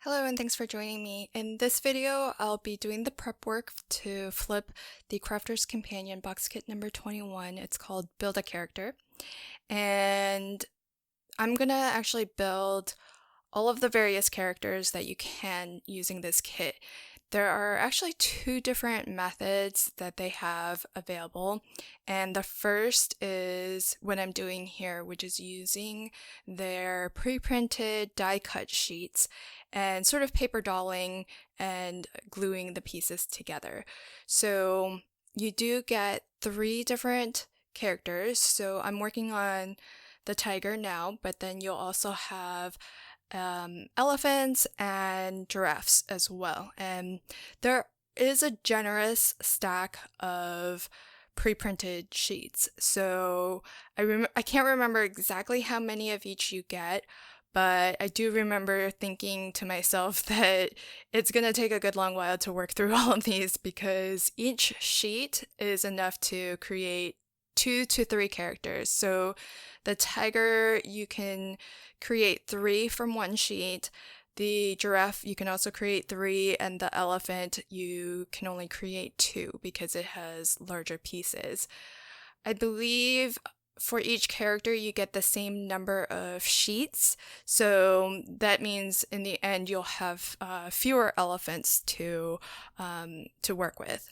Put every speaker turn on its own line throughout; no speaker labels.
Hello and thanks for joining me. In this video, I'll be doing the prep work to flip the Crafter's Companion box kit number 21. It's called Build a Character. And I'm gonna actually build all of the various characters that you can using this kit. There are actually two different methods that they have available, and the first is what I'm doing here, which is using their pre-printed die-cut sheets and sort of paper dolling and gluing the pieces together. So you do get three different characters. So I'm working on the tiger now, but then you'll also have elephants and giraffes as well. And there is a generous stack of pre-printed sheets. So I can't remember exactly how many of each you get, but I do remember thinking to myself that it's going to take a good long while to work through all of these because each sheet is enough to create 2 to 3 characters. So the tiger, you can create 3 from one sheet. The giraffe, you can also create 3, and the elephant, you can only create 2 because it has larger pieces. I believe for each character, you get the same number of sheets, so that means in the end you'll have fewer elephants to work with.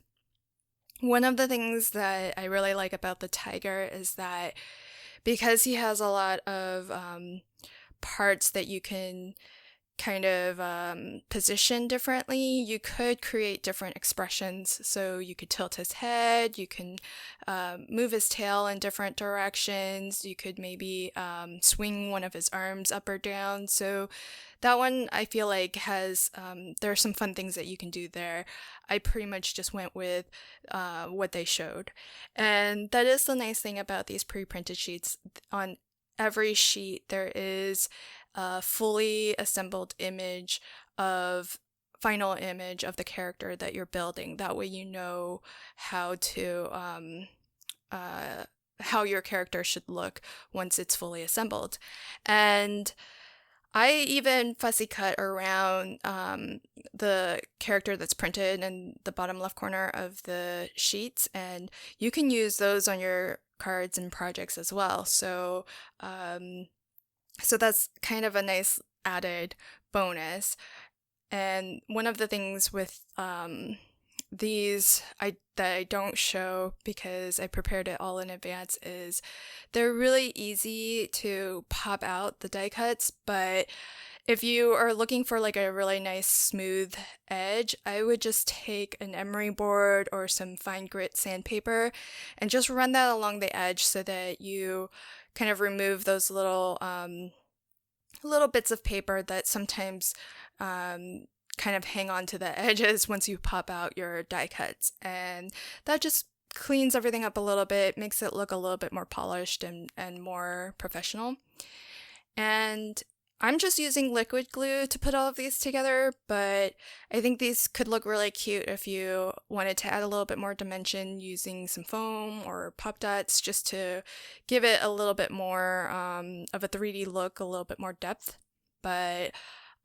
One of the things that I really like about the tiger is that because he has a lot of parts that you can kind of position differently, you could create different expressions. So you could tilt his head, you can move his tail in different directions, you could maybe swing one of his arms up or down. So that one I feel like has, there are some fun things that you can do there. I pretty much just went with what they showed. And that is the nice thing about these pre-printed sheets. On every sheet there is a fully assembled final image of the character that you're building. That way you know how your character should look once it's fully assembled. And I even fussy cut around the character that's printed in the bottom left corner of the sheets, and you can use those on your cards and projects as well. So that's kind of a nice added bonus. And one of the things with these that I don't show because I prepared it all in advance is they're really easy to pop out, the die cuts, but if you are looking for like a really nice smooth edge, I would just take an emery board or some fine grit sandpaper and just run that along the edge so that you kind of remove those little bits of paper that sometimes kind of hang on to the edges once you pop out your die cuts. And that just cleans everything up a little bit, makes it look a little bit more polished and more professional. And I'm just using liquid glue to put all of these together, but I think these could look really cute if you wanted to add a little bit more dimension using some foam or pop dots just to give it a little bit more of a 3D look, a little bit more depth. But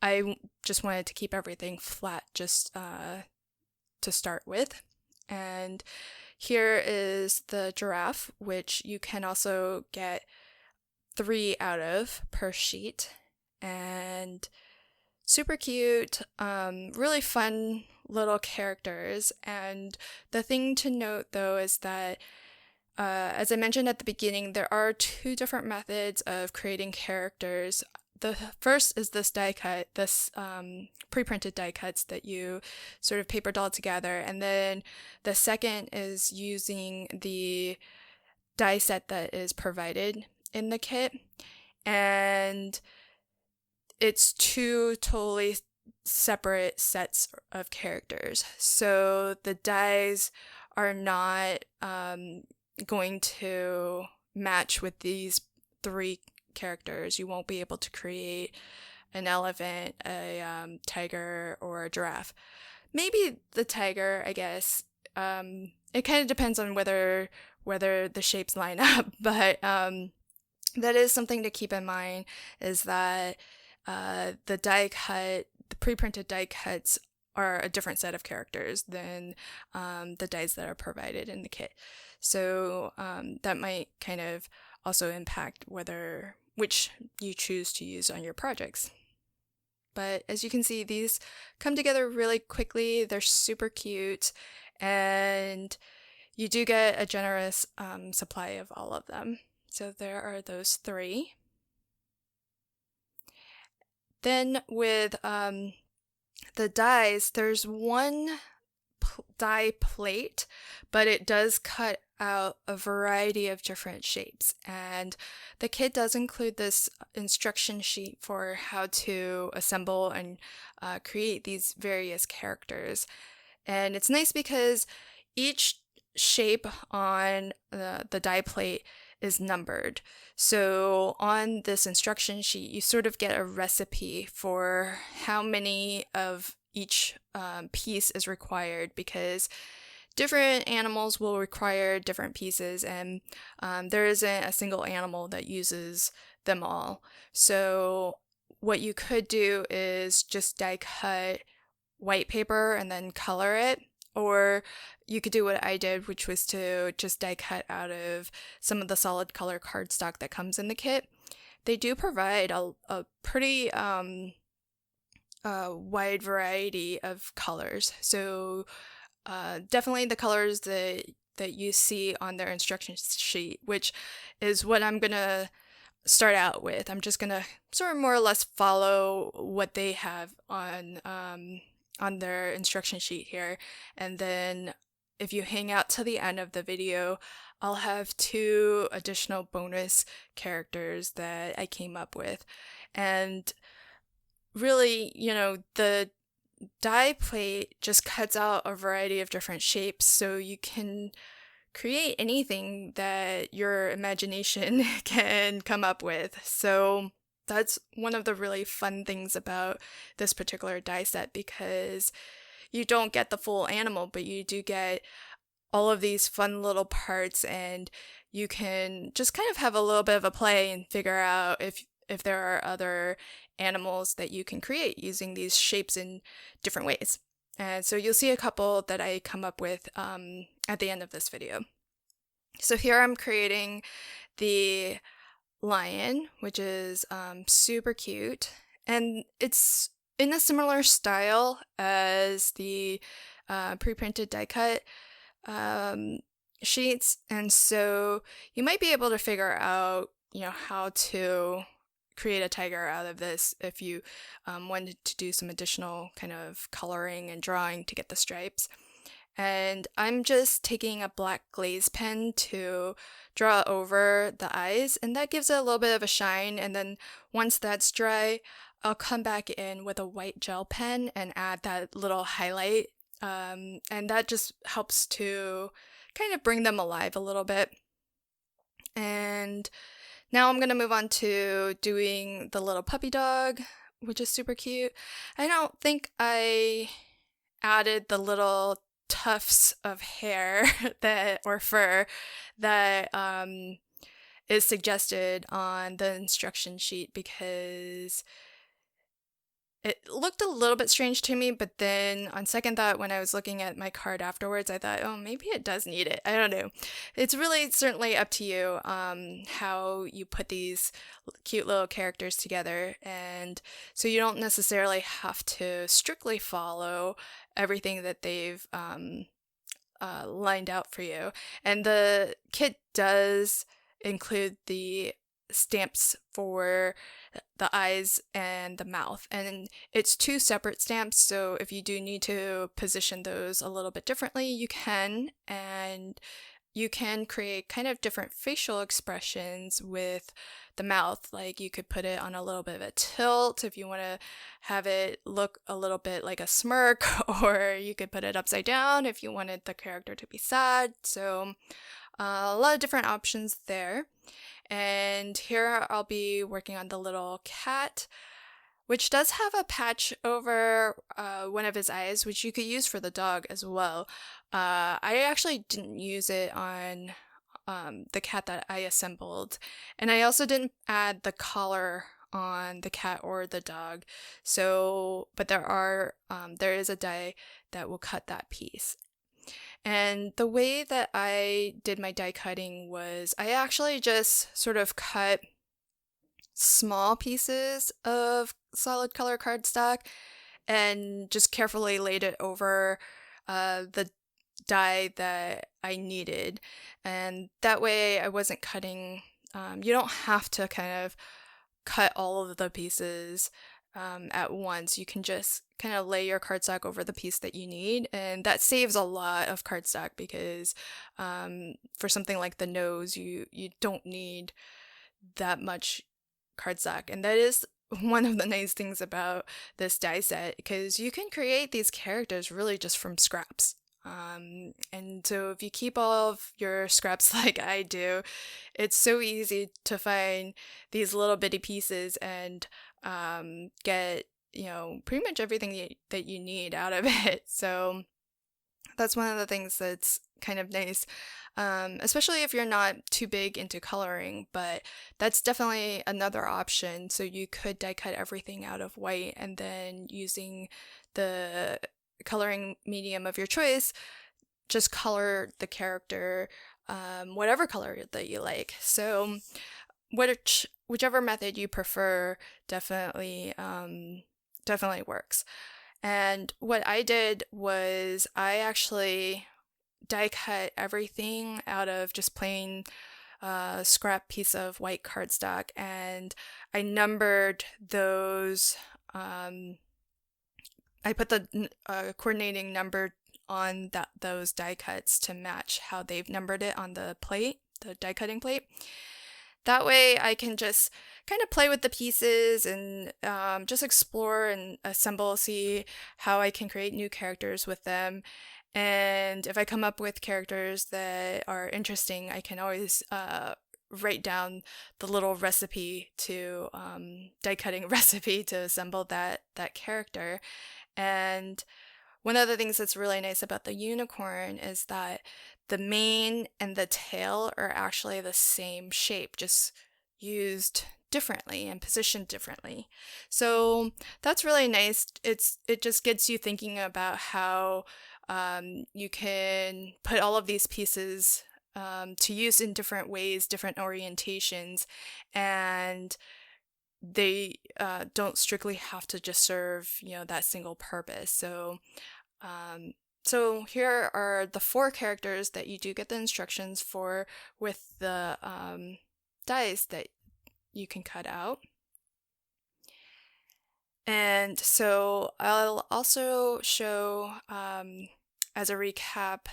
I just wanted to keep everything flat just to start with. And here is the giraffe, which you can also get 3 out of per sheet. And super cute, really fun little characters. And the thing to note though is that as I mentioned at the beginning, there are 2 different methods of creating characters. The first is this die cut, this pre-printed die cuts that you sort of paper doll together. And then the second is using the die set that is provided in the kit. And it's 2 totally separate sets of characters. So the dies are not going to match with these 3 characters. You won't be able to create an elephant, a tiger, or a giraffe. Maybe the tiger, I guess. It kind of depends on whether the shapes line up, but that is something to keep in mind, is that the die cut the pre-printed die cuts are a different set of characters than the dies that are provided in the kit. So that might kind of also impact which you choose to use on your projects. But as you can see, these come together really quickly. They're super cute, and you do get a generous supply of all of them. So there are those 3. Then with the dies, there's one die plate, but it does cut out a variety of different shapes. And the kit does include this instruction sheet for how to assemble and create these various characters. And it's nice because each shape on the die plate is numbered. So on this instruction sheet, you sort of get a recipe for how many of each piece is required, because different animals will require different pieces, and there isn't a single animal that uses them all. So what you could do is just die cut white paper and then color it, or you could do what I did, which was to just die cut out of some of the solid color cardstock that comes in the kit. They do provide a pretty wide variety of colors. So definitely the colors that you see on their instruction sheet, which is what I'm gonna start out with. I'm just gonna sort of more or less follow what they have on their instruction sheet here, and then if you hang out to the end of the video, I'll have 2 additional bonus characters that I came up with. And really, the die plate just cuts out a variety of different shapes, so you can create anything that your imagination can come up with. So that's one of the really fun things about this particular die set, because you don't get the full animal, but you do get all of these fun little parts, and you can just kind of have a little bit of a play and figure out if there are other animals that you can create using these shapes in different ways. And so you'll see a couple that I come up with at the end of this video. So here I'm creating the lion, which is super cute, and it's in a similar style as the pre-printed die cut sheets, and so you might be able to figure out how to create a tiger out of this if you wanted to do some additional kind of coloring and drawing to get the stripes. And I'm just taking a black glaze pen to draw over the eyes, and that gives it a little bit of a shine. And then once that's dry, I'll come back in with a white gel pen and add that little highlight, and that just helps to kind of bring them alive a little bit. And now I'm going to move on to doing the little puppy dog, which is super cute. I don't think I added the little tufts of hair or fur that is suggested on the instruction sheet, because it looked a little bit strange to me, but then on second thought, when I was looking at my card afterwards, I thought, oh, maybe it does need it. I don't know. It's really certainly up to you how you put these cute little characters together. And so you don't necessarily have to strictly follow everything that they've lined out for you. And the kit does include the stamps for the eyes and the mouth, and it's 2 separate stamps, so if you do need to position those a little bit differently, you can, and you can create kind of different facial expressions with the mouth. Like you could put it on a little bit of a tilt if you want to have it look a little bit like a smirk, or you could put it upside down if you wanted the character to be sad. So a lot of different options there. And here I'll be working on the little cat, which does have a patch over one of his eyes, which you could use for the dog as well. I actually didn't use it on the cat that I assembled, and I also didn't add the collar on the cat or the dog. But there is a die that will cut that piece. And the way that I did my die cutting was I actually just sort of cut small pieces of solid color cardstock and just carefully laid it over the die that I needed. And that way I wasn't cutting, you don't have to kind of cut all of the pieces at once. You can just kind of lay your cardstock over the piece that you need, and that saves a lot of cardstock because for something like the nose, you don't need that much cardstock. And that is one of the nice things about this die set, because you can create these characters really just from scraps. And so if you keep all of your scraps like I do, it's so easy to find these little bitty pieces and get, pretty much everything that you need out of it. So that's one of the things that's kind of nice, especially if you're not too big into coloring, but that's definitely another option. So you could die cut everything out of white and then using the coloring medium of your choice, just color the character whatever color that you like. So whichever method you prefer definitely works. And what I did was I actually die cut everything out of just plain scrap piece of white cardstock, and I numbered those. I put the coordinating number on those die cuts to match how they've numbered it on the plate, the die cutting plate. That way I can just kind of play with the pieces and just explore and assemble, see how I can create new characters with them. And if I come up with characters that are interesting, I can always write down the little recipe to die cutting recipe to assemble that character. And one of the things that's really nice about the unicorn is that the mane and the tail are actually the same shape, just used differently and positioned differently. So that's really nice. It just gets you thinking about how you can put all of these pieces to use in different ways, different orientations, and they don't strictly have to just serve, that single purpose. So here are the 4 characters that you do get the instructions for with the dies that you can cut out. And so I'll also show, as a recap,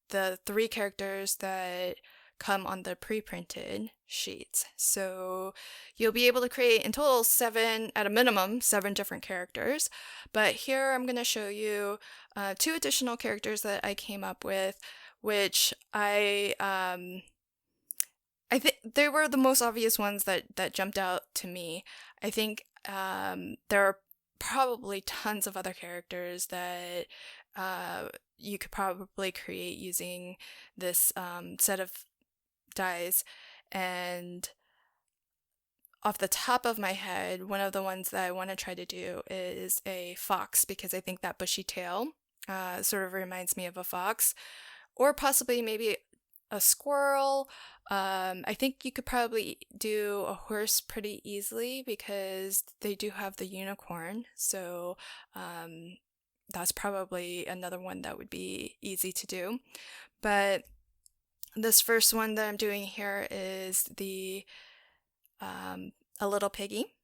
the 3 characters that come on the pre-printed sheets. So you'll be able to create in total 7, at a minimum, 7 different characters. But here I'm going to show you 2 additional characters that I came up with, which I think they were the most obvious ones that jumped out to me. I think there are probably tons of other characters that you could probably create using this set of dies. And off the top of my head, one of the ones that I want to try to do is a fox, because I think that bushy tail sort of reminds me of a fox, or possibly maybe a squirrel. I think you could probably do a horse pretty easily because they do have the unicorn. So that's probably another one that would be easy to do. But this first one that I'm doing here is a little piggy.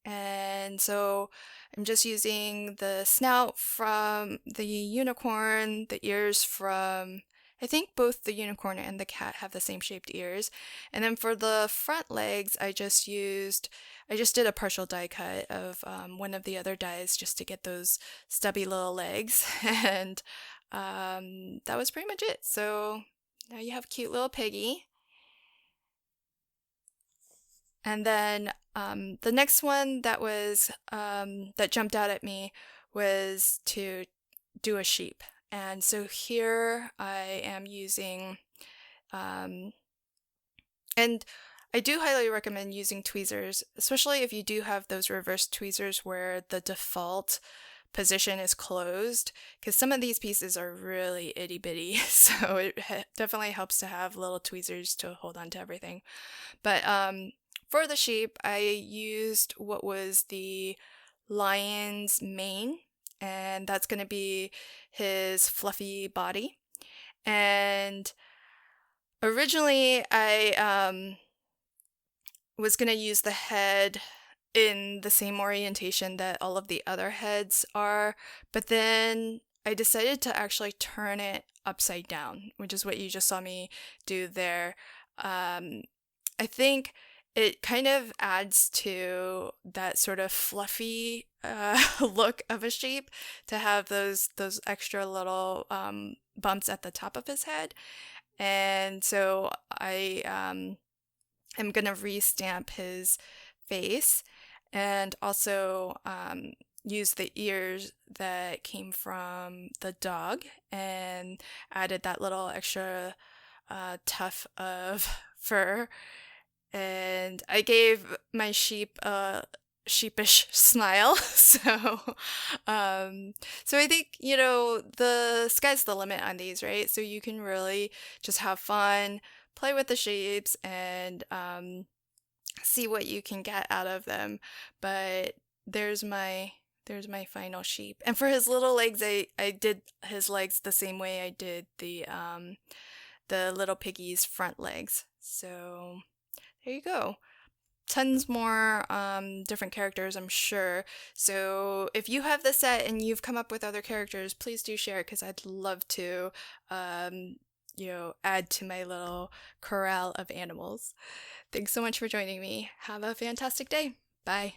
And so I'm just using the snout from the unicorn, the ears from, I think both the unicorn and the cat have the same shaped ears. And then for the front legs, I just did a partial die cut of one of the other dies just to get those stubby little legs. And that was pretty much it. So now you have cute little piggy. And then the next one that was that jumped out at me was to do a sheep. And so here I am using, and I do highly recommend using tweezers, especially if you do have those reverse tweezers where the default position is closed, because some of these pieces are really itty bitty, so it definitely helps to have little tweezers to hold on to everything. But for the sheep, I used what was the lion's mane, and that's going to be his fluffy body. And originally, I was going to use the head in the same orientation that all of the other heads are, but then I decided to actually turn it upside down, which is what you just saw me do there. I think it kind of adds to that sort of fluffy look of a sheep to have those extra little bumps at the top of his head. And so I am gonna restamp his face and also use the ears that came from the dog and added that little extra tuft of fur. And I gave my sheep a sheepish smile. So I think, the sky's the limit on these, right? So you can really just have fun, play with the shapes, and see what you can get out of them. But there's my final sheep. And for his little legs, I did his legs the same way I did the little piggy's front legs. So there you go. Tons more different characters, I'm sure. So if you have the set and you've come up with other characters, please do share, because I'd love to add to my little corral of animals. Thanks so much for joining me. Have a fantastic day. Bye.